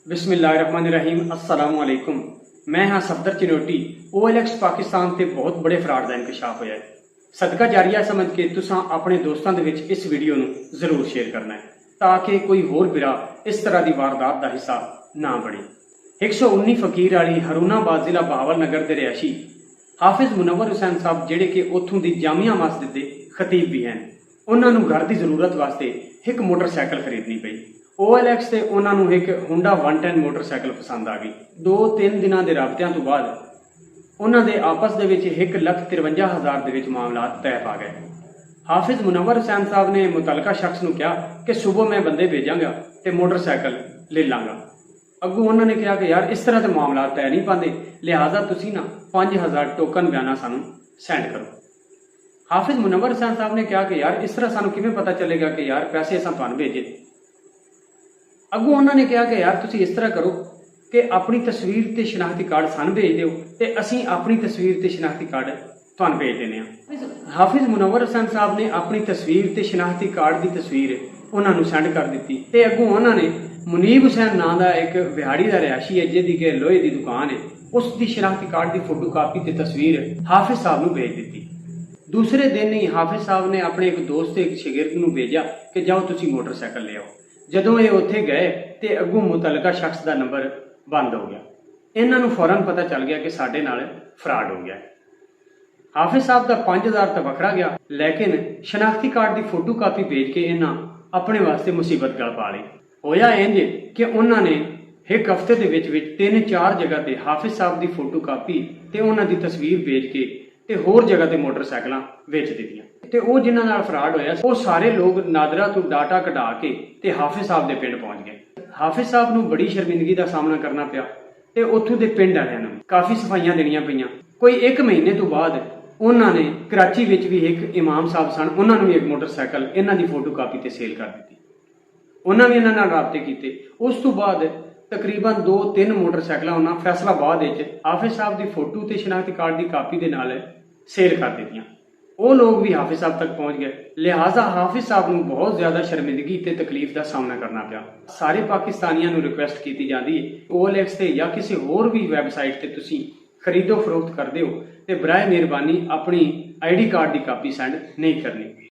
बिस्मिल्लाहिर्रहमानिर्रहीम अस्सलाम वालेकुम। मैं हाँ सफदर चिनोटी। OLX पाकिस्तान से बहुत बड़े फ्रॉड का इंकशाफ होया है। सदका जारिया समझ के तुसां अपने दोस्तों के विच इस वीडियो नूं जरूर शेयर करना है ताकि कोई होर बिरा इस तरह की वारदात का हिस्सा ना बने। 119 फकीर वाली हरूनाबाद जिला बहावल नगर के रिहायशी हाफिज मुनव्वर हुसैन साहब जिहड़े कि उत्थों की जामिया मस्जिद के खतीब भी हैं, उन्होंने घर की जरूरत वास्ते एक मोटरसाइकिल खरीदनी पई। OLX से उन्होंने एक हुंडा 110 मोटरसाइकिल पसंद आ गई। 2-3 दिनों के राबतियां तो बाद उन्होंने आपस के 1,53,000 के मामला तय पा गए। हाफिज मुनव्वर हुसैन साहब ने मुतलका शख्स को कहा कि सुबह मैं बंदे भेजांगा तो मोटरसाइकिल ले लाँगा। अगू उन्होंने कहा कि यार इस तरह के मामला तय नहीं पाते, लिहाजा तुसी ना 5,000 टोकन बयाना सानू सेंड करो। हाफिज मुनव्वर हुसैन साहब ने कहा कि यार इस तरह सानू किवें पता चलेगा कि यार पैसे असां तुहानू भेजे। अगू उन्होंने कहा कि यार तुसी इस तरह करो कि अपनी तस्वीर ते शनाख्ती कार्ड सानू भेज दो ते असीं अपनी तस्वीर ते शनाख्ती कार्ड तुहानू भेज देने। हाफिज मुनव्वर हुसैन साहब ने अपनी तस्वीर ते शनाख्ती कार्ड की तस्वीर उन्होंने सेंड कर दी ते अगू उन्होंने मुनीब हुसैन नाम का एक बिहाड़ी का रिहायशी है जिहदी कि लोहे की दुकान है, उसकी शनाख्ती कार्ड की फोटो कापी ते तस्वीर हाफिज साहब नूं भेज दी। दूसरे दिन ही हाफिज साहब ने अपने एक दोस्त एक शागिर्द नूं भेजा कि जाओ तुसी मोटरसाइकिल ले आओ। जदों ये उत्थे गए तो अगू मुतलका शख्स का नंबर बंद हो गया। इन्हों फौरन पता चल गया कि साडे नाल फ्रॉड हो गया। हाफिज साहब का 5,000 तो वखरा गया, लेकिन शनाख्ती कार्ड की फोटो कापी भेज के इन्हां अपने वास्ते मुसीबत गल पा ली। होया इंज कि उन्होंने एक हफ्ते के 3-4 जगह ते हाफिज साहब की फोटो कापी ते उन्हां दी तस्वीर भेज के ते होर जगह ते मोटरसाइकिल वेच दित्तियां। ते वो जिन्हां नाल फ्रॉड होया वो सारे लोग नादरा तो डाटा कढा के ते हाफिज साहब के पिंड पहुंच गए। हाफिज साहब नूं बड़ी शर्मिंदगी का सामना करना पिया ते उत्थों के पिंड वालियां नूं काफ़ी सफाइयां देनियां पईयां। कोई 1 महीने तो बाद उन्होंने कराची विच भी एक इमाम साहब सन, उन्होंने भी एक मोटरसाइकिल इन्हां दी फोटो कापी ते सेल कर दी। उन्होंने भी इन्हां नाल राबते कीते। उस तो बाद तकरीबन 2-3 मोटरसाइकिल उन्होंने फैसलाबाद हाफिज साहब की फोटो ते शनाख्ती कार्ड की कापी के नाल सेल कर दी। वो लोग भी हाफिज साहब तक पहुंच गए, लिहाजा हाफिज साहब को बहुत ज्यादा शर्मिंदगी ते तकलीफ का सामना करना पिया। सारे पाकिस्तानियों को रिक्वेस्ट की जाती है OLX से या किसी होर भी वैबसाइट से तुसी खरीदो फरोख्त करते हो तो बराए मेहरबानी अपनी ID कार्ड की कापी सेंड नहीं करनी।